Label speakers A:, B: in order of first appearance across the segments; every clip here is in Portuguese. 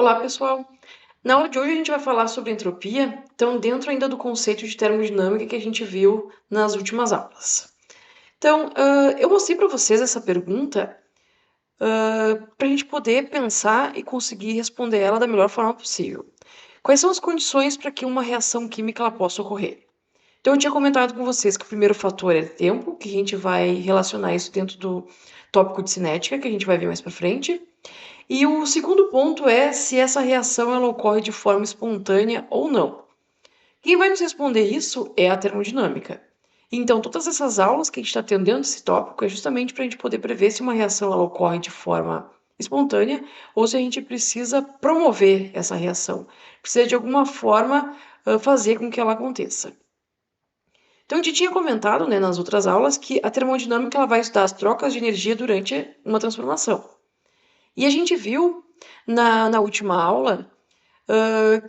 A: Olá, pessoal! Na aula de hoje a gente vai falar sobre entropia, então dentro ainda do conceito de termodinâmica que a gente viu nas últimas aulas. Então, eu mostrei para vocês essa pergunta para a gente poder pensar e conseguir responder ela da melhor forma possível. Quais são as condições para que uma reação química ela possa ocorrer? Então, eu tinha comentado com vocês que o primeiro fator é tempo, que a gente vai relacionar isso dentro do tópico de cinética, que a gente vai ver mais para frente. E o segundo ponto é se essa reação ela ocorre de forma espontânea ou não. Quem vai nos responder isso é a termodinâmica. Então, todas essas aulas que a gente está tendo dentro desse tópico é justamente para a gente poder prever se uma reação ela ocorre de forma espontânea ou se a gente precisa promover essa reação. Precisa de alguma forma fazer com que ela aconteça. Então, a gente tinha comentado, né, nas outras aulas que a termodinâmica ela vai estudar as trocas de energia durante uma transformação. E a gente viu na última aula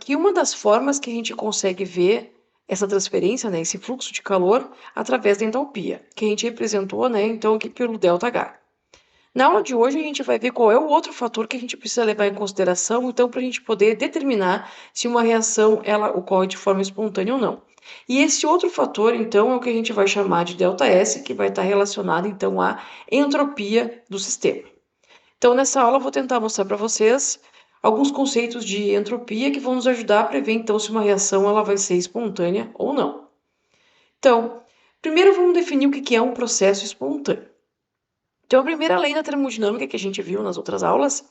A: que uma das formas que a gente consegue ver essa transferência, né, esse fluxo de calor, através da entalpia, que a gente representou, né, então, aqui pelo ΔH. Na aula de hoje, a gente vai ver qual é o outro fator que a gente precisa levar em consideração, então, para a gente poder determinar se uma reação ela ocorre de forma espontânea ou não. E esse outro fator, então, é o que a gente vai chamar de ΔS, que vai estar relacionado, então, à entropia do sistema. Então, nessa aula, eu vou tentar mostrar para vocês alguns conceitos de entropia que vão nos ajudar a prever, então, se uma reação ela vai ser espontânea ou não. Então, primeiro vamos definir o que é um processo espontâneo. Então, a primeira lei da termodinâmica que a gente viu nas outras aulas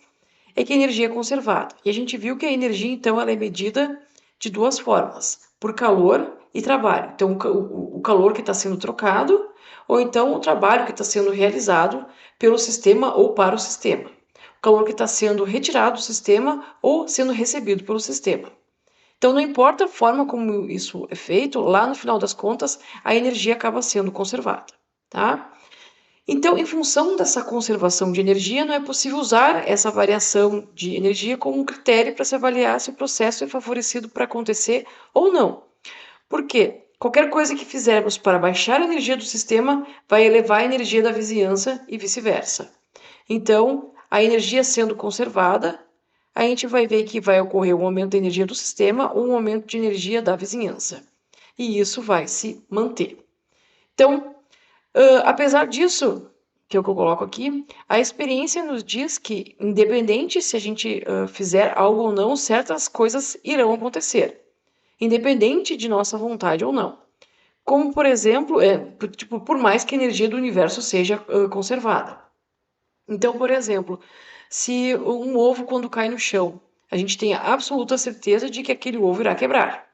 A: é que a energia é conservada. E a gente viu que a energia, então, ela é medida de duas formas, por calor e trabalho. Então, o calor que está sendo trocado, ou então o trabalho que está sendo realizado pelo sistema ou para o sistema. O calor que está sendo retirado do sistema ou sendo recebido pelo sistema. Então, não importa a forma como isso é feito, lá no final das contas, a energia acaba sendo conservada, tá? Então, em função dessa conservação de energia, não é possível usar essa variação de energia como um critério para se avaliar se o processo é favorecido para acontecer ou não. Por quê? Qualquer coisa que fizermos para baixar a energia do sistema vai elevar a energia da vizinhança e vice-versa. Então, a energia sendo conservada, a gente vai ver que vai ocorrer um aumento da energia do sistema ou um aumento de energia da vizinhança. E isso vai se manter. Então, apesar disso, que é o que eu coloco aqui, a experiência nos diz que, independente se a gente fizer algo ou não, certas coisas irão acontecer, independente de nossa vontade ou não. Como, por exemplo, por mais que a energia do universo seja conservada. Então, por exemplo, se um ovo, quando cai no chão, a gente tem a absoluta certeza de que aquele ovo irá quebrar.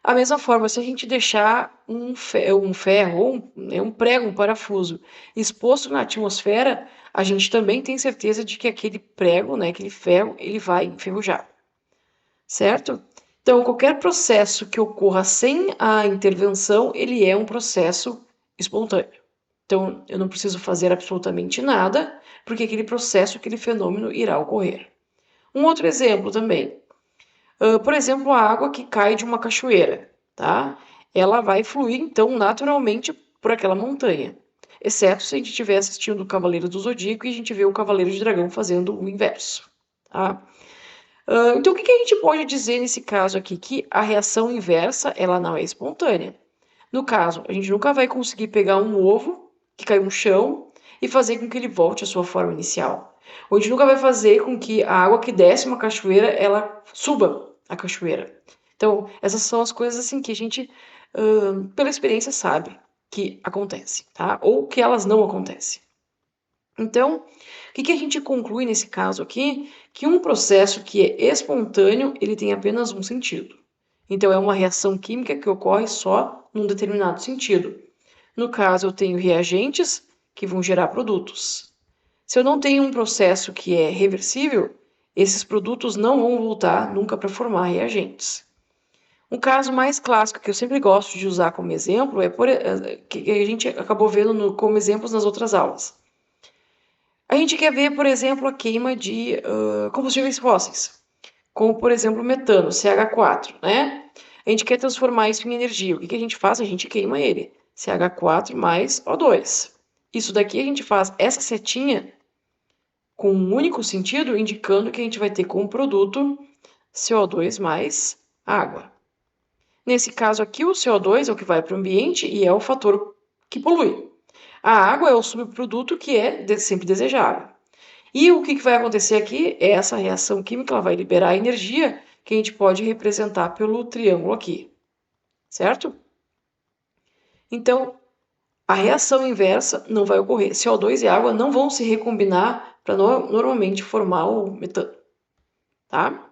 A: A mesma forma, se a gente deixar um ferro ou um prego, um parafuso exposto na atmosfera, a gente também tem certeza de que aquele prego, né, aquele ferro, ele vai enferrujar, certo? Então, qualquer processo que ocorra sem a intervenção, ele é um processo espontâneo. Então, eu não preciso fazer absolutamente nada, porque aquele processo, aquele fenômeno irá ocorrer. Um outro exemplo também. Por exemplo, a água que cai de uma cachoeira, tá? Ela vai fluir, então, naturalmente por aquela montanha. Exceto se a gente estiver assistindo o Cavaleiro do Zodíaco e a gente vê o Cavaleiro de Dragão fazendo o inverso, tá? Então, o que a gente pode dizer nesse caso aqui? Que a reação inversa, ela não é espontânea. No caso, a gente nunca vai conseguir pegar um ovo que caiu no chão e fazer com que ele volte à sua forma inicial. Ou a gente nunca vai fazer com que a água que desce uma cachoeira, ela suba a cachoeira. Então, essas são as coisas assim que a gente, pela experiência, sabe que acontece, tá? Ou que elas não acontecem. Então, o que a gente conclui nesse caso aqui? Que um processo que é espontâneo, ele tem apenas um sentido. Então, é uma reação química que ocorre só num determinado sentido. No caso, eu tenho reagentes que vão gerar produtos. Se eu não tenho um processo que é reversível, esses produtos não vão voltar nunca para formar reagentes. Um caso mais clássico que eu sempre gosto de usar como exemplo é que a gente acabou vendo como exemplos nas outras aulas. A gente quer ver, por exemplo, a queima de combustíveis fósseis, como, por exemplo, o metano, CH4, né? A gente quer transformar isso em energia. O que a gente faz? A gente queima ele. CH4 mais O2. Isso daqui a gente faz essa setinha com um único sentido, indicando que a gente vai ter como produto CO2 mais água. Nesse caso aqui, o CO2 é o que vai para o ambiente e é o fator que polui. A água é o subproduto que é sempre desejável. E o que vai acontecer aqui é essa reação química, ela vai liberar energia que a gente pode representar pelo triângulo aqui, certo? Então, a reação inversa não vai ocorrer. CO2 e água não vão se recombinar para normalmente formar o metano, tá?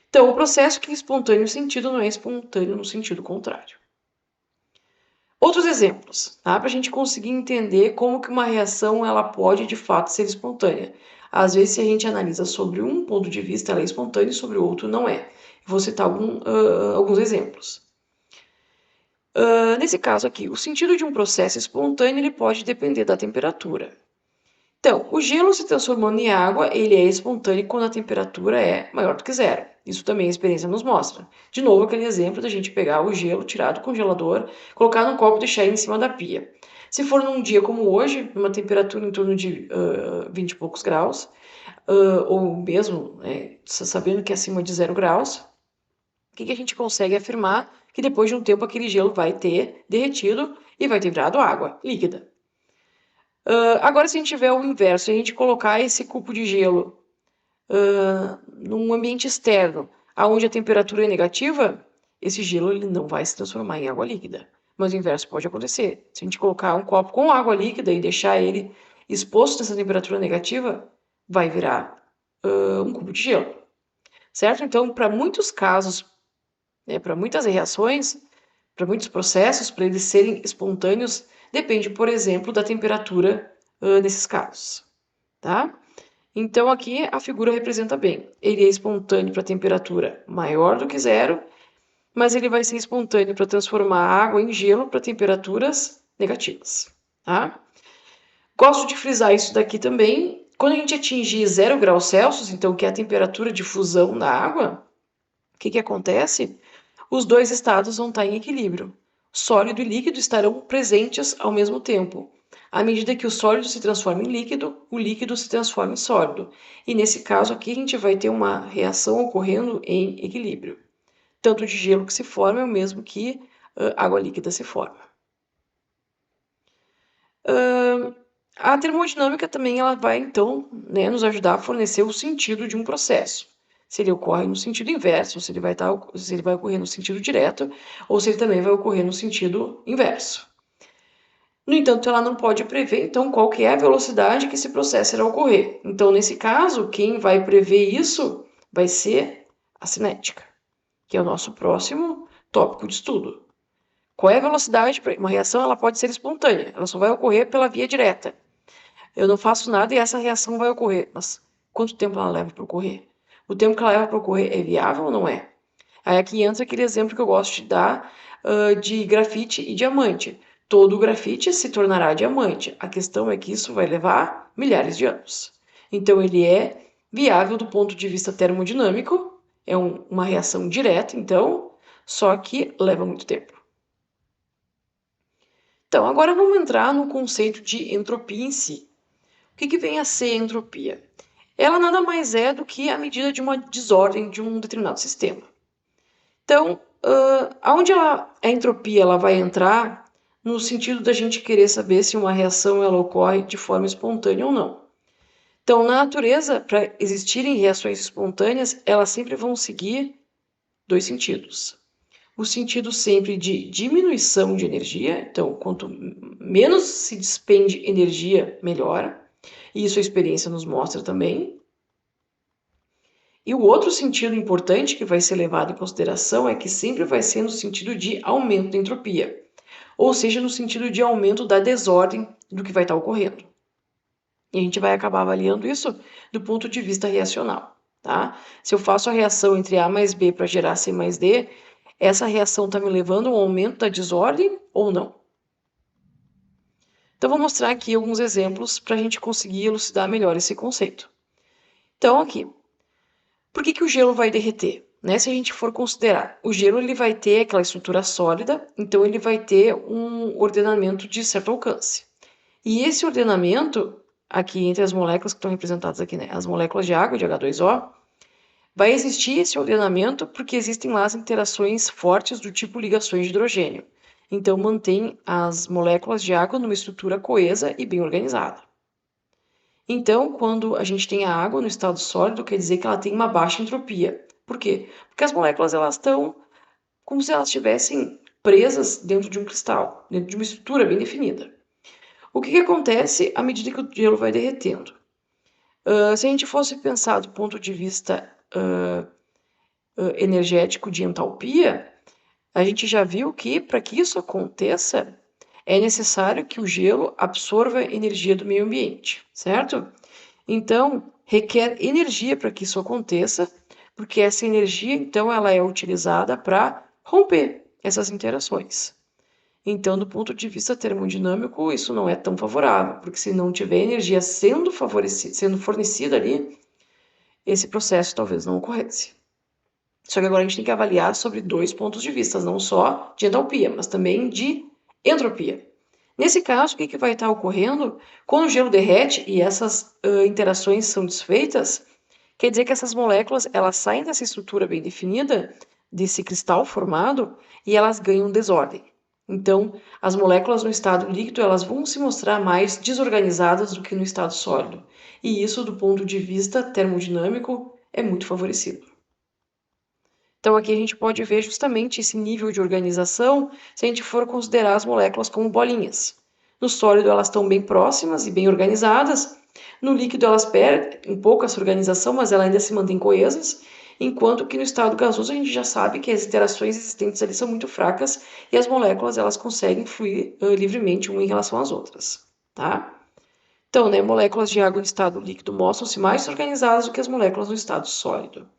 A: Então, o processo que é espontâneo no sentido não é espontâneo no sentido contrário. Outros exemplos, tá? Para a gente conseguir entender como que uma reação ela pode de fato ser espontânea. Às vezes, se a gente analisa sobre um ponto de vista, ela é espontânea e sobre o outro não é. Vou citar alguns exemplos. Nesse caso aqui, o sentido de um processo espontâneo ele pode depender da temperatura. Então, o gelo se transformando em água, ele é espontâneo quando a temperatura é maior do que zero. Isso também a experiência nos mostra. De novo, aquele exemplo da gente pegar o gelo, tirar do congelador, colocar num copo e deixar ele em cima da pia. Se for num dia como hoje, numa temperatura em torno de 20 e poucos graus, ou mesmo sabendo que é acima de 0 graus, o que a gente consegue afirmar? Que depois de um tempo aquele gelo vai ter derretido e vai ter virado água líquida. Agora, se a gente tiver o inverso, se a gente colocar esse cubo de gelo num ambiente externo, onde a temperatura é negativa, esse gelo ele não vai se transformar em água líquida. Mas o inverso pode acontecer. Se a gente colocar um copo com água líquida e deixar ele exposto nessa temperatura negativa, vai virar um cubo de gelo. Certo? Então, para muitos casos, para muitas reações, para muitos processos, para eles serem espontâneos, depende, por exemplo, da temperatura nesses casos, tá? Então aqui a figura representa bem. Ele é espontâneo para temperatura maior do que zero, mas ele vai ser espontâneo para transformar a água em gelo para temperaturas negativas, tá? Gosto de frisar isso daqui também. Quando a gente atingir 0 graus Celsius, então que é a temperatura de fusão da água, o que acontece? Os dois estados vão estar em equilíbrio. Sólido e líquido estarão presentes ao mesmo tempo. À medida que o sólido se transforma em líquido, o líquido se transforma em sólido. E nesse caso aqui, a gente vai ter uma reação ocorrendo em equilíbrio. Tanto de gelo que se forma é o mesmo que água líquida se forma. A termodinâmica também ela vai, então, nos ajudar a fornecer o sentido de um processo. Se ele ocorre no sentido inverso, se ele vai ocorrer no sentido direto, ou se ele também vai ocorrer no sentido inverso. No entanto, ela não pode prever, então, qual que é a velocidade que esse processo irá ocorrer. Então, nesse caso, quem vai prever isso vai ser a cinética, que é o nosso próximo tópico de estudo. Qual é a velocidade? Uma reação ela pode ser espontânea, ela só vai ocorrer pela via direta. Eu não faço nada e essa reação vai ocorrer. Mas quanto tempo ela leva para ocorrer? O tempo que ela leva para ocorrer é viável ou não é? Aí aqui entra aquele exemplo que eu gosto de dar de grafite e diamante. Todo grafite se tornará diamante. A questão é que isso vai levar milhares de anos. Então ele é viável do ponto de vista termodinâmico, é uma reação direta, então, só que leva muito tempo. Então, agora vamos entrar no conceito de entropia em si. O que vem a ser entropia? Ela nada mais é do que a medida de uma desordem de um determinado sistema. Então, aonde a entropia ela vai entrar no sentido da gente querer saber se uma reação ela ocorre de forma espontânea ou não. Então, na natureza, para existirem reações espontâneas, elas sempre vão seguir dois sentidos. O sentido sempre de diminuição de energia, então, quanto menos se despende energia, melhor. E isso a experiência nos mostra também. E o outro sentido importante que vai ser levado em consideração é que sempre vai ser no sentido de aumento da entropia, ou seja, no sentido de aumento da desordem do que vai estar ocorrendo. E a gente vai acabar avaliando isso do ponto de vista reacional, tá? Se eu faço a reação entre A mais B para gerar C mais D, essa reação está me levando a um aumento da desordem ou não? Então, vou mostrar aqui alguns exemplos para a gente conseguir elucidar melhor esse conceito. Então, aqui, por que o gelo vai derreter? Se a gente for considerar, o gelo ele vai ter aquela estrutura sólida, então ele vai ter um ordenamento de certo alcance. E esse ordenamento, aqui entre as moléculas que estão representadas aqui, né? As moléculas de água, de H2O, vai existir esse ordenamento porque existem lá as interações fortes do tipo ligações de hidrogênio. Então, mantém as moléculas de água numa estrutura coesa e bem organizada. Então, quando a gente tem a água no estado sólido, quer dizer que ela tem uma baixa entropia. Por quê? Porque as moléculas elas estão como se elas estivessem presas dentro de um cristal, dentro de uma estrutura bem definida. O que acontece à medida que o gelo vai derretendo? Se a gente fosse pensar do ponto de vista energético de entalpia, a gente já viu que para que isso aconteça, é necessário que o gelo absorva energia do meio ambiente, certo? Então, requer energia para que isso aconteça, porque essa energia, então, ela é utilizada para romper essas interações. Então, do ponto de vista termodinâmico, isso não é tão favorável, porque se não tiver energia sendo fornecida ali, esse processo talvez não ocorresse. Só que agora a gente tem que avaliar sobre dois pontos de vista, não só de entalpia, mas também de entropia. Nesse caso, o que vai estar ocorrendo? Quando o gelo derrete e essas interações são desfeitas, quer dizer que essas moléculas elas saem dessa estrutura bem definida, desse cristal formado, e elas ganham desordem. Então, as moléculas no estado líquido elas vão se mostrar mais desorganizadas do que no estado sólido. E isso, do ponto de vista termodinâmico, é muito favorecido. Então, aqui a gente pode ver justamente esse nível de organização se a gente for considerar as moléculas como bolinhas. No sólido, elas estão bem próximas e bem organizadas. No líquido, elas perdem um pouco essa organização, mas elas ainda se mantêm coesas. Enquanto que no estado gasoso, a gente já sabe que as interações existentes ali são muito fracas e as moléculas elas conseguem fluir livremente uma em relação às outras. Tá? Então, né, moléculas de água em estado líquido mostram-se mais organizadas do que as moléculas no estado sólido.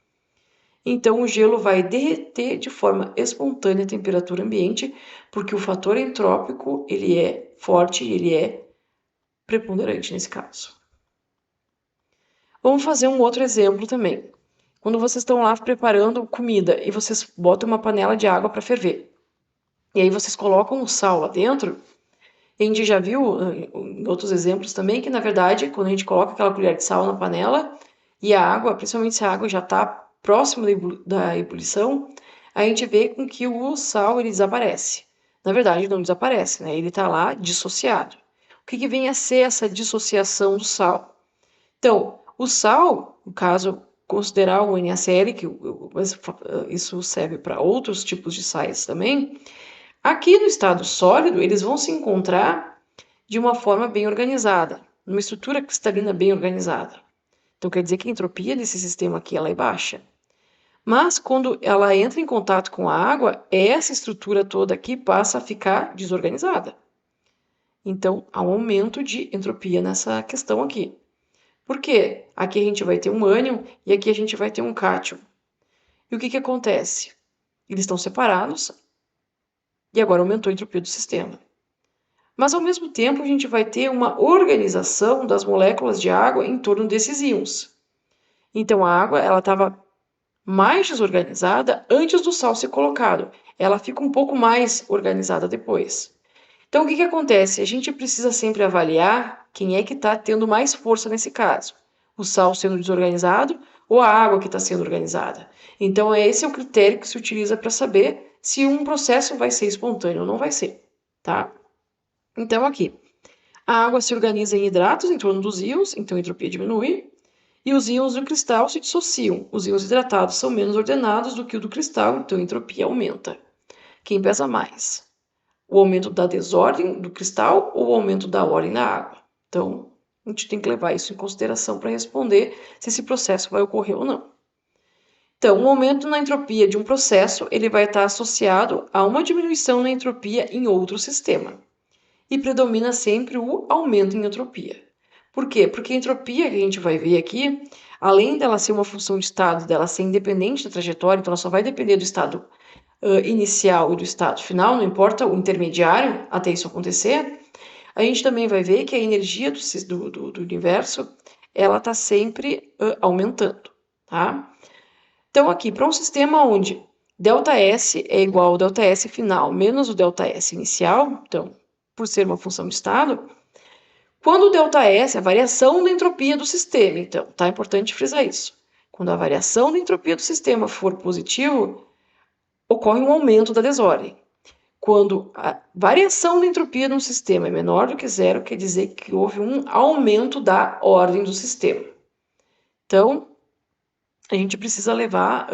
A: Então, o gelo vai derreter de forma espontânea a temperatura ambiente, porque o fator entrópico ele é forte e ele é preponderante nesse caso. Vamos fazer um outro exemplo também. Quando vocês estão lá preparando comida e vocês botam uma panela de água para ferver, e aí vocês colocam o sal lá dentro, a gente já viu em outros exemplos também que, na verdade, quando a gente coloca aquela colher de sal na panela e a água, principalmente se a água já está próximo da ebulição, a gente vê com que o sal ele desaparece. Na verdade, não desaparece, né? Ele está lá dissociado. O que vem a ser essa dissociação do sal? Então, o sal, no caso, considerar o NaCl, que isso serve para outros tipos de sais também, aqui no estado sólido, eles vão se encontrar de uma forma bem organizada, numa estrutura cristalina bem organizada. Então, quer dizer que a entropia desse sistema aqui ela é baixa. Mas, quando ela entra em contato com a água, essa estrutura toda aqui passa a ficar desorganizada. Então, há um aumento de entropia nessa questão aqui. Por quê? Aqui a gente vai ter um ânion e aqui a gente vai ter um cátion. E o que acontece? Eles estão separados e agora aumentou a entropia do sistema. Mas, ao mesmo tempo, a gente vai ter uma organização das moléculas de água em torno desses íons. Então, a água ela estava mais desorganizada antes do sal ser colocado. Ela fica um pouco mais organizada depois. Então, o que acontece? A gente precisa sempre avaliar quem é que está tendo mais força nesse caso. O sal sendo desorganizado ou a água que está sendo organizada. Então, esse é o critério que se utiliza para saber se um processo vai ser espontâneo ou não vai ser. Tá? Então, aqui, a água se organiza em hidratos em torno dos íons, então a entropia diminui, e os íons do cristal se dissociam. Os íons hidratados são menos ordenados do que o do cristal, então a entropia aumenta. Quem pesa mais? O aumento da desordem do cristal ou o aumento da ordem na água? Então, a gente tem que levar isso em consideração para responder se esse processo vai ocorrer ou não. Então, um aumento na entropia de um processo ele vai estar associado a uma diminuição na entropia em outro sistema. E predomina sempre o aumento em entropia. Por quê? Porque a entropia que a gente vai ver aqui, além dela ser uma função de estado, dela ser independente da trajetória, então ela só vai depender do estado inicial e do estado final, não importa o intermediário até isso acontecer, a gente também vai ver que a energia do universo ela está sempre aumentando. Tá? Então, aqui, para um sistema onde ΔS é igual ao ΔS final menos o ΔS inicial, então, por ser uma função de estado, Quando o ΔS, a variação da entropia do sistema, então, tá? É importante frisar isso. Quando a variação da entropia do sistema for positivo, ocorre um aumento da desordem. Quando a variação da entropia de um sistema é menor do que zero, quer dizer que houve um aumento da ordem do sistema. Então, a gente precisa levar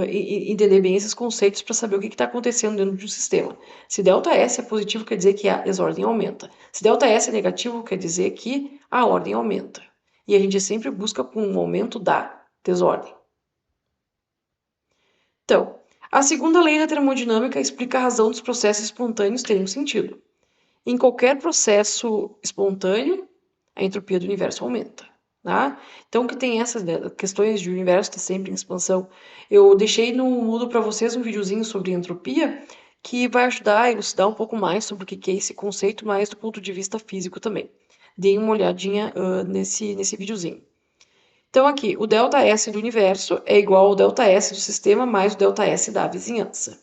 A: e entender bem esses conceitos para saber o que está acontecendo dentro de um sistema. Se ΔS é positivo, quer dizer que a desordem aumenta. Se ΔS é negativo, quer dizer que a ordem aumenta. E a gente sempre busca com um aumento da desordem. Então, a segunda lei da termodinâmica explica a razão dos processos espontâneos terem um sentido. Em qualquer processo espontâneo, a entropia do universo aumenta. Tá? Então, que tem essas questões de universo estar sempre em expansão. Eu deixei no Moodle para vocês um videozinho sobre entropia que vai ajudar a elucidar um pouco mais sobre o que é esse conceito, mais do ponto de vista físico também. Deem uma olhadinha nesse videozinho. Então, aqui, o ΔS do universo é igual ao ΔS do sistema mais o ΔS da vizinhança.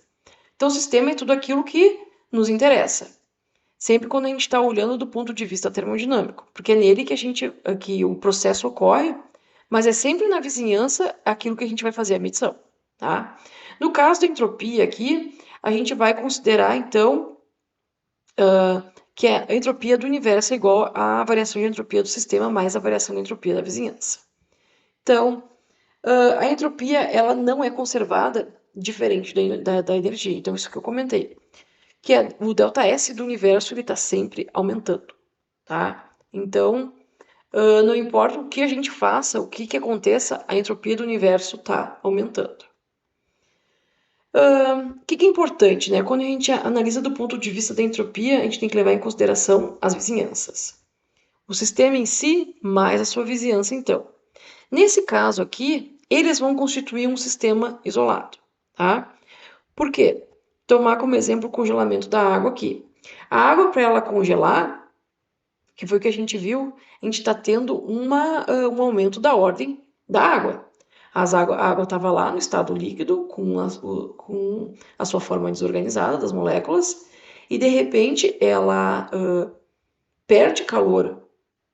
A: Então, o sistema é tudo aquilo que nos interessa. Sempre quando a gente está olhando do ponto de vista termodinâmico, porque é nele que o processo ocorre, mas é sempre na vizinhança aquilo que a gente vai fazer a medição, tá? No caso da entropia aqui, a gente vai considerar, então, que a entropia do universo é igual à variação de entropia do sistema mais a variação de entropia da vizinhança. Então, a entropia ela não é conservada diferente da energia, então isso que eu comentei. Que é o ΔS do universo ele está sempre aumentando, tá? Então, não importa o que a gente faça, o que aconteça, a entropia do universo está aumentando. O que é importante, né? Quando a gente analisa do ponto de vista da entropia, a gente tem que levar em consideração as vizinhanças. O sistema em si, mais a sua vizinhança, então. Nesse caso aqui, eles vão constituir um sistema isolado, tá? Por quê? Tomar como exemplo o congelamento da água aqui. A água, para ela congelar, que foi o que a gente viu, a gente está tendo um aumento da ordem da água. A água estava lá no estado líquido, com a sua forma desorganizada das moléculas, e de repente ela perde calor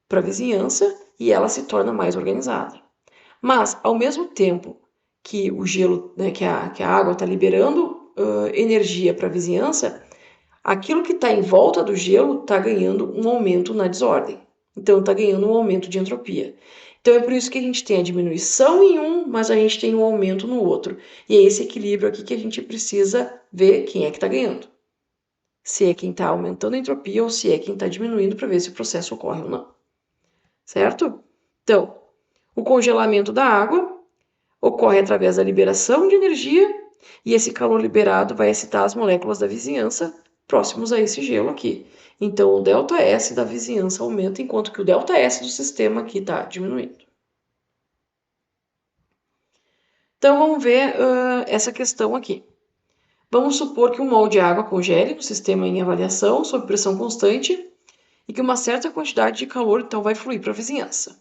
A: para a vizinhança e ela se torna mais organizada. Mas, ao mesmo tempo que o gelo, né, que a água está liberando energia para a vizinhança, aquilo que está em volta do gelo está ganhando um aumento na desordem. Então, está ganhando um aumento de entropia. Então, é por isso que a gente tem a diminuição em um, mas a gente tem um aumento no outro. E é esse equilíbrio aqui que a gente precisa ver quem é que está ganhando. Se é quem está aumentando a entropia ou se é quem está diminuindo para ver se o processo ocorre ou não. Certo? Então, o congelamento da água ocorre através da liberação de energia e esse calor liberado vai excitar as moléculas da vizinhança próximos a esse gelo aqui. Então, o ΔS da vizinhança aumenta, enquanto que o ΔS do sistema aqui está diminuindo. Então, vamos ver essa questão aqui. Vamos supor que um mol de água congele no sistema em avaliação sob pressão constante e que uma certa quantidade de calor então vai fluir para a vizinhança.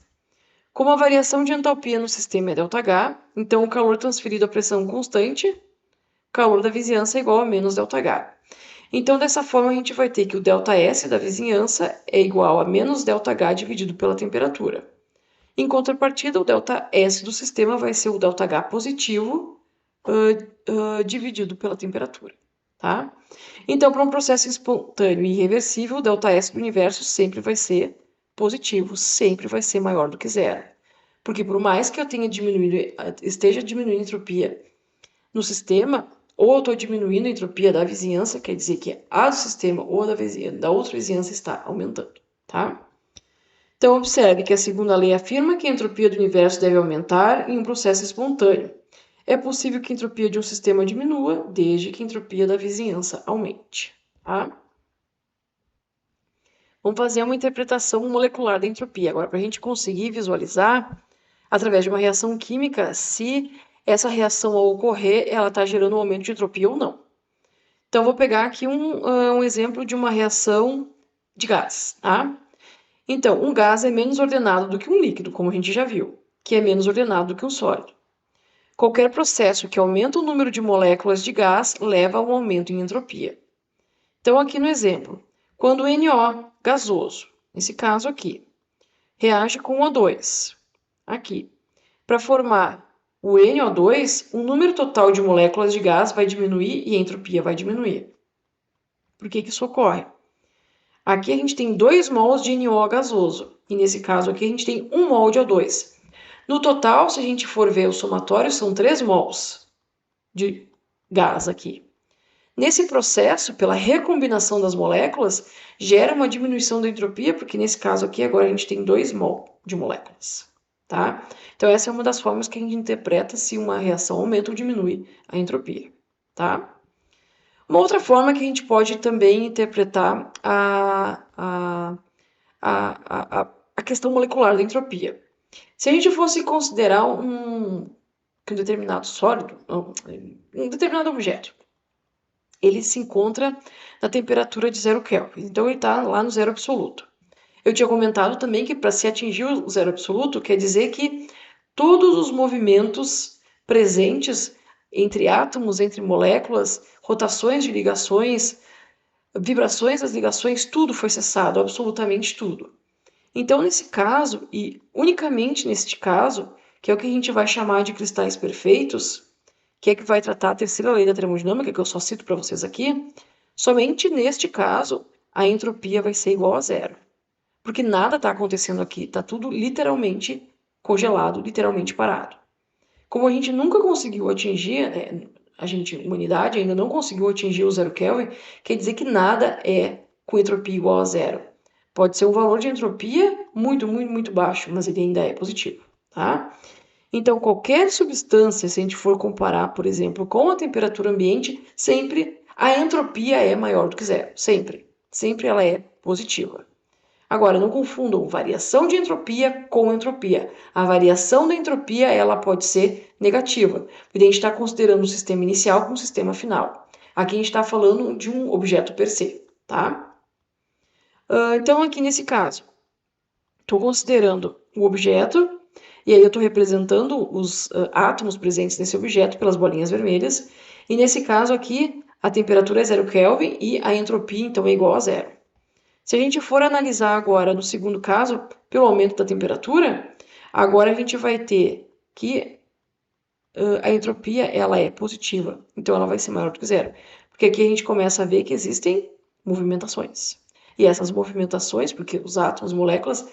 A: Como a variação de entalpia no sistema é ΔH, então o calor transferido à pressão constante, o calor da vizinhança é igual a menos ΔH. Então, dessa forma, a gente vai ter que o ΔS da vizinhança é igual a menos ΔH dividido pela temperatura. Em contrapartida, o ΔS do sistema vai ser o ΔH positivo dividido pela temperatura. Tá? Então, para um processo espontâneo e irreversível, o ΔS do universo sempre vai ser positivo, sempre vai ser maior do que zero. Porque por mais que eu esteja diminuindo a entropia no sistema, ou eu estou diminuindo a entropia da vizinhança, quer dizer que a do sistema ou da outra vizinhança está aumentando, tá? Então, observe que a segunda lei afirma que a entropia do universo deve aumentar em um processo espontâneo. É possível que a entropia de um sistema diminua, desde que a entropia da vizinhança aumente, tá? Vamos fazer uma interpretação molecular da entropia. Agora, para a gente conseguir visualizar, através de uma reação química, se essa reação ao ocorrer, ela está gerando um aumento de entropia ou não. Então, vou pegar aqui um exemplo de uma reação de gás, tá? Então, um gás é menos ordenado do que um líquido, como a gente já viu, que é menos ordenado do que um sólido. Qualquer processo que aumenta o número de moléculas de gás leva a um aumento em entropia. Então, aqui no exemplo, quando o NO gasoso nesse caso aqui, reage com o O2, aqui. Para formar o NO2, o número total de moléculas de gás vai diminuir e a entropia vai diminuir. Por que isso ocorre? Aqui a gente tem 2 mols de NO gasoso, e nesse caso aqui a gente tem 1 mol de O2. No total, se a gente for ver o somatório, são 3 mols de gás aqui. Nesse processo, pela recombinação das moléculas, gera uma diminuição da entropia, porque nesse caso aqui agora a gente tem 2 mol de moléculas. Tá? Então essa é uma das formas que a gente interpreta se uma reação aumenta ou diminui a entropia. Tá? Uma outra forma que a gente pode também interpretar a questão molecular da entropia. Se a gente fosse considerar um determinado sólido, um determinado objeto, ele se encontra na temperatura de 0 Kelvin, então ele está lá no zero absoluto. Eu tinha comentado também que para se atingir o zero absoluto, quer dizer que todos os movimentos presentes entre átomos, entre moléculas, rotações de ligações, vibrações das ligações, tudo foi cessado, absolutamente tudo. Então, nesse caso, e unicamente neste caso, que é o que a gente vai chamar de cristais perfeitos, que é que vai tratar a terceira lei da termodinâmica, que eu só cito para vocês aqui, somente neste caso a entropia vai ser igual a zero. Porque nada está acontecendo aqui, está tudo literalmente congelado, literalmente parado. Como a gente nunca conseguiu atingir, a humanidade ainda não conseguiu atingir o zero Kelvin, quer dizer que nada é com entropia igual a zero. Pode ser um valor de entropia muito, muito, muito baixo, mas ele ainda é positivo, tá? Então, qualquer substância, se a gente for comparar, por exemplo, com a temperatura ambiente, sempre a entropia é maior do que zero, sempre. Sempre ela é positiva. Agora, não confundam variação de entropia com entropia. A variação da entropia ela pode ser negativa, porque a gente está considerando o sistema inicial com o sistema final. Aqui a gente está falando de um objeto per se, tá? Então, aqui nesse caso, estou considerando o objeto, e aí eu estou representando os átomos presentes nesse objeto pelas bolinhas vermelhas, e nesse caso aqui, a temperatura é 0 Kelvin e a entropia, então, é igual a zero. Se a gente for analisar agora no segundo caso, pelo aumento da temperatura, agora a gente vai ter que a entropia ela é positiva, então ela vai ser maior do que zero. Porque aqui a gente começa a ver que existem movimentações. E essas movimentações, porque os átomos, moléculas,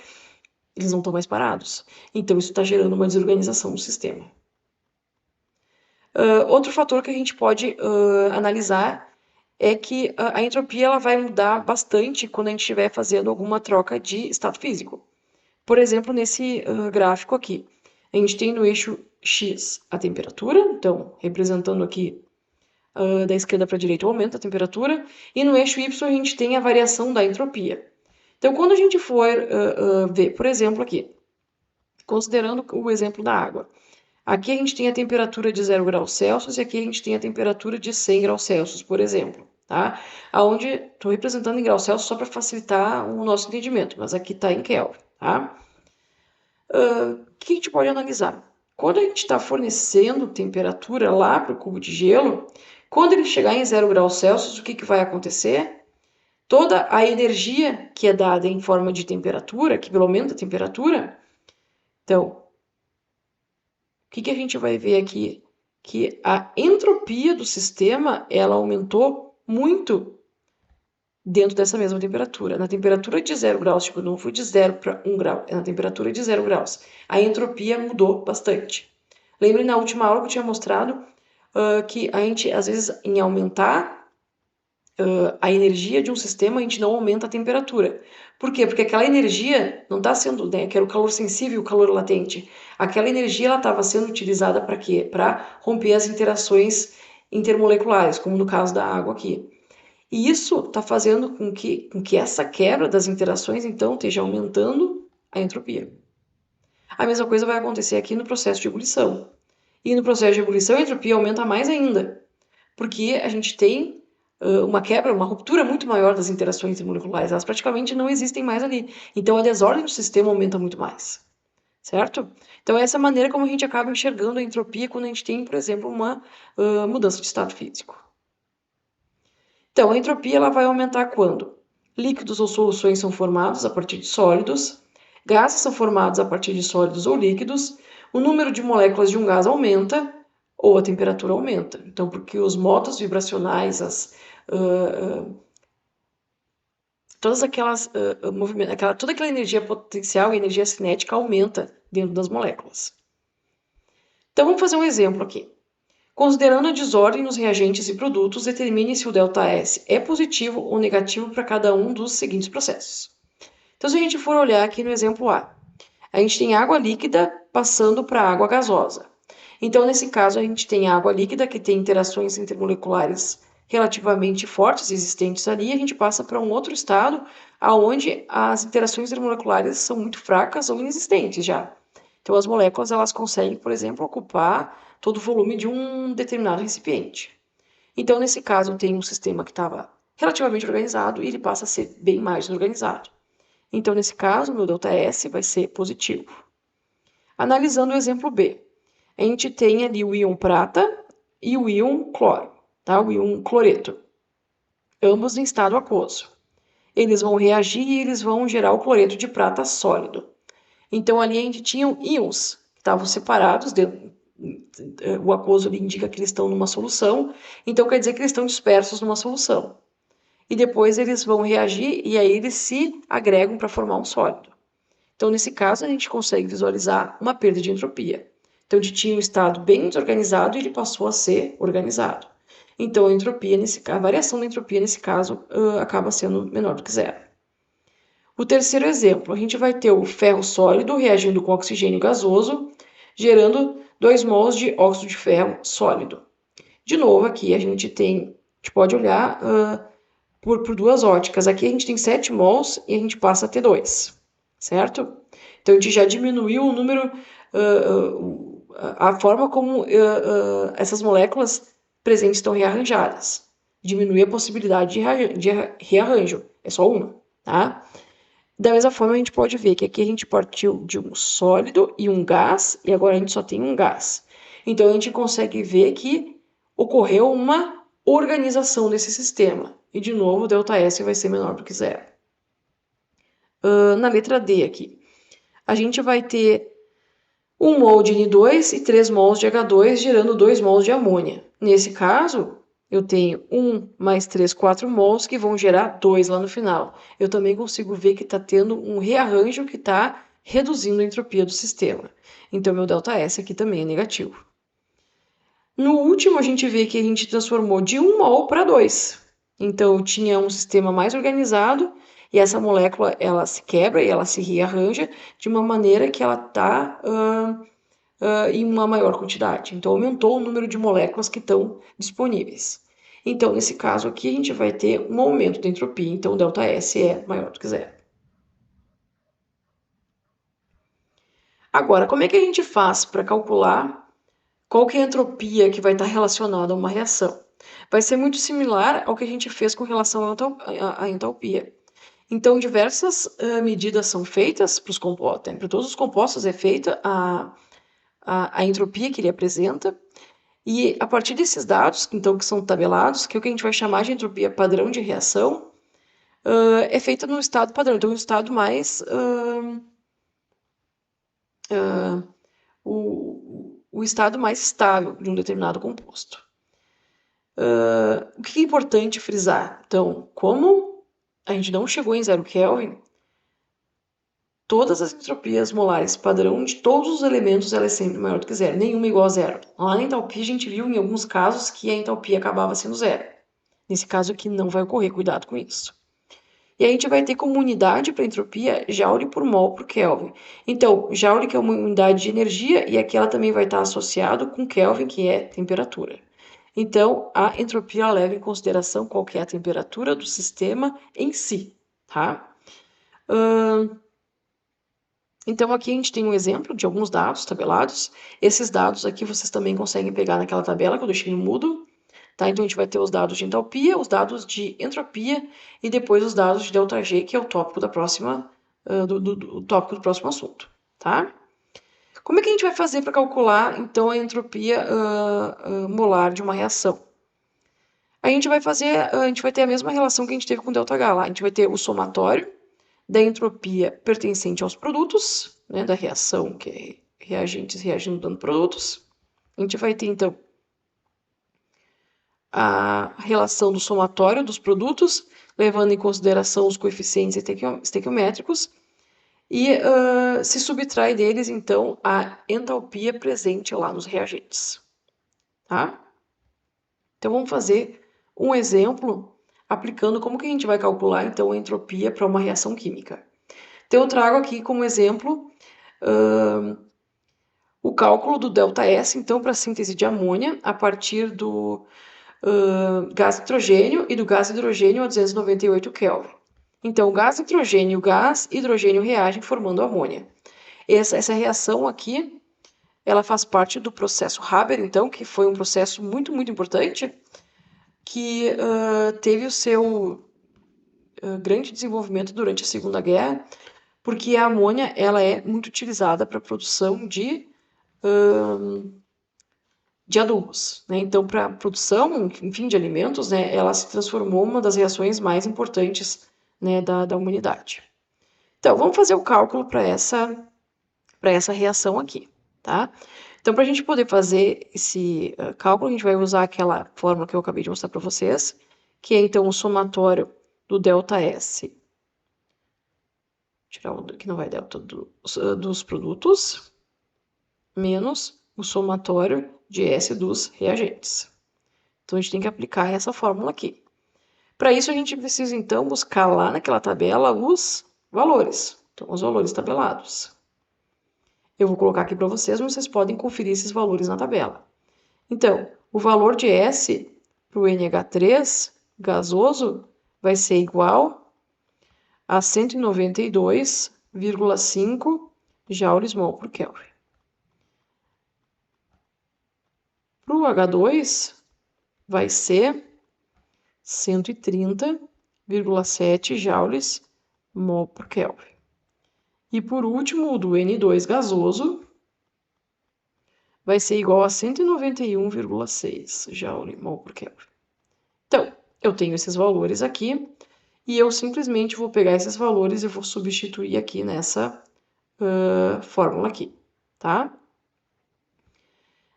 A: eles não estão mais parados. Então isso está gerando uma desorganização do sistema. Outro fator que a gente pode analisar é que a entropia ela vai mudar bastante quando a gente estiver fazendo alguma troca de estado físico. Por exemplo, nesse gráfico aqui, a gente tem no eixo X a temperatura, então, representando aqui da esquerda para a direita o aumento da temperatura, e no eixo Y a gente tem a variação da entropia. Então, quando a gente for ver, por exemplo, aqui, considerando o exemplo da água, aqui a gente tem a temperatura de 0 graus Celsius e aqui a gente tem a temperatura de 100 graus Celsius, por exemplo, tá? Aonde estou representando em graus Celsius só para facilitar o nosso entendimento, mas aqui está em Kelvin, tá? O que a gente pode analisar? Quando a gente está fornecendo temperatura lá para o cubo de gelo, quando ele chegar em 0 graus Celsius, o que vai acontecer? Toda a energia que é dada em forma de temperatura, que pelo aumento da temperatura, então, o que a gente vai ver aqui? Que a entropia do sistema ela aumentou muito dentro dessa mesma temperatura. Na temperatura de 0 graus, tipo, não foi de 0 para 1 grau, é na temperatura de 0 graus. A entropia mudou bastante. Lembrem na última aula que eu tinha mostrado que a gente, às vezes, em aumentar a energia de um sistema, a gente não aumenta a temperatura. Por quê? Porque aquela energia não está sendo, né, que era o calor sensível, o calor latente. Aquela energia estava sendo utilizada para quê? Para romper as interações intermoleculares, como no caso da água aqui. E isso está fazendo com que essa quebra das interações, então, esteja aumentando a entropia. A mesma coisa vai acontecer aqui no processo de ebulição. E no processo de ebulição, a entropia aumenta mais ainda, porque a gente tem uma quebra, uma ruptura muito maior das interações intermoleculares. Elas praticamente não existem mais ali. Então, a desordem do sistema aumenta muito mais. Certo? Então, essa é a maneira como a gente acaba enxergando a entropia quando a gente tem, por exemplo, uma mudança de estado físico. Então, a entropia ela vai aumentar quando? líquidos ou soluções são formados a partir de sólidos, gases são formados a partir de sólidos ou líquidos, o número de moléculas de um gás aumenta ou a temperatura aumenta. Então, porque os modos vibracionais, todas aquelas toda aquela energia potencial e energia cinética aumenta dentro das moléculas. Então, vamos fazer um exemplo aqui. Considerando a desordem nos reagentes e produtos, determine se o ΔS é positivo ou negativo para cada um dos seguintes processos. Então, se a gente for olhar aqui no exemplo a gente tem água líquida passando para água gasosa. Então, nesse caso, a gente tem água líquida que tem interações intermoleculares relativamente fortes existentes ali, e a gente passa para um outro estado onde as interações intermoleculares são muito fracas ou inexistentes já. Então, as moléculas elas conseguem, por exemplo, ocupar todo o volume de um determinado recipiente. Então, nesse caso, eu tenho um sistema que estava relativamente organizado e ele passa a ser bem mais organizado. Então, nesse caso, meu ΔS vai ser positivo. Analisando o exemplo B, a gente tem ali o íon prata e o íon cloro, tá? O íon cloreto, ambos em estado aquoso. Eles vão reagir e eles vão gerar o cloreto de prata sólido. Então, ali a gente tinha íons que estavam separados, o aquoso ali indica que eles estão numa solução, então quer dizer que eles estão dispersos numa solução. E depois eles vão reagir e aí eles se agregam para formar um sólido. Então, nesse caso, a gente consegue visualizar uma perda de entropia. Então, a gente tinha um estado bem desorganizado e ele passou a ser organizado. Então, a variação da entropia, nesse caso, acaba sendo menor do que zero. O terceiro exemplo, a gente vai ter o ferro sólido reagindo com oxigênio gasoso, gerando 2 mols de óxido de ferro sólido. De novo, aqui a gente pode olhar por duas óticas. Aqui a gente tem 7 mols e a gente passa a ter 2, certo? Então, a gente já diminuiu o número, a forma como essas moléculas presentes estão rearranjadas. Diminui a possibilidade de rearranjo. É só uma, tá? Da mesma forma, a gente pode ver que aqui a gente partiu de um sólido e um gás, e agora a gente só tem um gás. Então, a gente consegue ver que ocorreu uma organização desse sistema. E, de novo, o ΔS vai ser menor do que zero. Na letra D aqui, a gente vai ter 1 mol de N2 e 3 mols de H2, gerando 2 mols de amônia. Nesse caso, eu tenho 1 mais 3, 4 mols, que vão gerar 2 lá no final. Eu também consigo ver que está tendo um rearranjo que está reduzindo a entropia do sistema. Então, meu ΔS aqui também é negativo. No último, a gente vê que a gente transformou de 1 mol para 2. Então, eu tinha um sistema mais organizado e essa molécula ela se quebra e ela se rearranja de uma maneira que ela está em uma maior quantidade. Então, aumentou o número de moléculas que estão disponíveis. Então, nesse caso aqui, a gente vai ter um aumento da entropia. Então, ΔS é maior do que zero. Agora, como é que a gente faz para calcular qual que é a entropia que vai estar relacionada a uma reação? Vai ser muito similar ao que a gente fez com relação à entalpia. Então, diversas medidas são feitas para os compostos. Para todos os compostos é feita a entropia que ele apresenta. E a partir desses dados, então, que são tabelados, que é o que a gente vai chamar de entropia padrão de reação, é feita no estado padrão. Então, o estado mais... o estado mais estável de um determinado composto. O que é importante frisar? Então, como a gente não chegou em 0 Kelvin, todas as entropias molares padrão de todos os elementos ela é sempre maior do que zero, nenhuma igual a zero. Lá na entalpia a gente viu em alguns casos que a entalpia acabava sendo zero. Nesse caso aqui não vai ocorrer, cuidado com isso. E a gente vai ter como unidade para entropia Joule por mol por Kelvin. Então, Joule que é uma unidade de energia e aqui ela também vai estar associado com Kelvin, que é temperatura. Então, a entropia leva em consideração qual que é a temperatura do sistema em si, tá? Então, aqui a gente tem um exemplo de alguns dados tabelados. Esses dados aqui vocês também conseguem pegar naquela tabela que eu deixei no Moodle. Tá? Então, a gente vai ter os dados de entalpia, os dados de entropia e depois os dados de ΔG, que é o tópico da próxima, do tópico do próximo assunto. Tá? Como é que a gente vai fazer para calcular, então, a entropia molar de uma reação? a gente vai ter a mesma relação que a gente teve com ΔH lá. A gente vai ter o somatório da entropia pertencente aos produtos, né, da reação, que é reagentes reagindo dando produtos. A gente vai ter, então, a relação do somatório dos produtos, levando em consideração os coeficientes estequiométricos, e se subtrai deles, então, a entalpia presente lá nos reagentes. Tá? Então, vamos fazer um exemplo aplicando como que a gente vai calcular, então, a entropia para uma reação química. Então, eu trago aqui como exemplo o cálculo do ΔS, então, para a síntese de amônia, a partir do gás nitrogênio e do gás hidrogênio a 298 Kelvin. Então, o gás nitrogênio e o gás hidrogênio reagem formando amônia. Essa reação aqui, ela faz parte do processo Haber, então, que foi um processo muito, muito importante, que teve o seu grande desenvolvimento durante a Segunda Guerra, porque a amônia ela é muito utilizada para a produção de adubos, né? Então, para a produção, enfim, de alimentos, né, ela se transformou uma das reações mais importantes, né, da humanidade. Então, vamos fazer o cálculo para essa reação aqui, tá? Então, para a gente poder fazer esse cálculo, a gente vai usar aquela fórmula que eu acabei de mostrar para vocês, que é, então, o somatório do ΔS, tirar o que não vai delta dos produtos, menos o somatório de S dos reagentes. Então, a gente tem que aplicar essa fórmula aqui. Para isso, a gente precisa, então, buscar lá naquela tabela os valores. Então, os valores tabelados. Eu vou colocar aqui para vocês, mas vocês podem conferir esses valores na tabela. Então, o valor de S para o NH3 gasoso vai ser igual a 192,5 joules-mol por Kelvin. Para o H2, vai ser 130,7 joules-mol por Kelvin. E por último, o do N2 gasoso vai ser igual a 191,6 joule-mol por Kelvin. Então, eu tenho esses valores aqui e eu simplesmente vou pegar esses valores e vou substituir aqui nessa fórmula aqui, tá?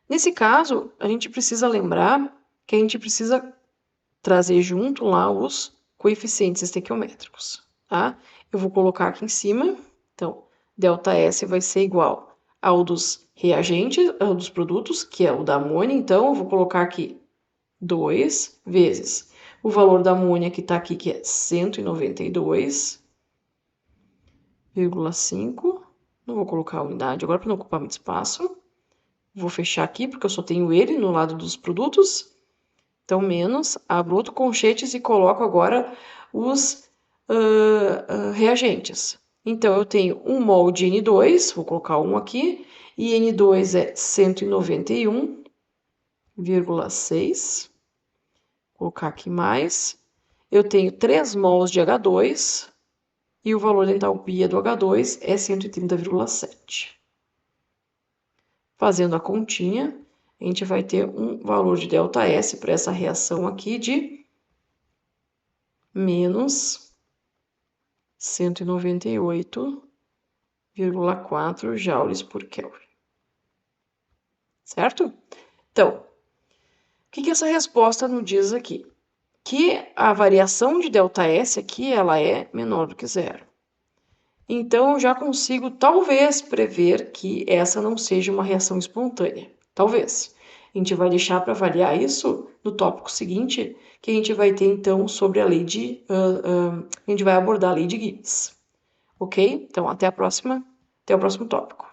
A: Nesse caso, a gente precisa lembrar que a gente precisa trazer junto lá os coeficientes estequiométricos, tá? Eu vou colocar aqui em cima, então, ΔS vai ser igual ao dos reagentes, ao dos produtos, que é o da amônia, então, eu vou colocar aqui 2 vezes o valor da amônia que está aqui, que é 192,5, não vou colocar a unidade agora para não ocupar muito espaço, vou fechar aqui porque eu só tenho ele no lado dos produtos, então menos, abro outro colchetes e coloco agora os reagentes. Então, eu tenho 1 mol de N2, vou colocar 1 aqui, e N2 é 191,6. Vou colocar aqui mais. Eu tenho 3 mols de H2, e o valor da entalpia do H2 é 130,7. Fazendo a continha, a gente vai ter um valor de ΔS para essa reação aqui de menos 198,4 joules por Kelvin. Certo? Então, o que essa resposta nos diz aqui? Que a variação de ΔS aqui ela é menor do que zero. Então, eu já consigo, talvez, prever que essa não seja uma reação espontânea. Talvez. A gente vai deixar para avaliar isso no tópico seguinte, que a gente vai ter, então, sobre a lei de... a gente vai abordar a lei de Gibbs. Ok? Então, até o próximo tópico.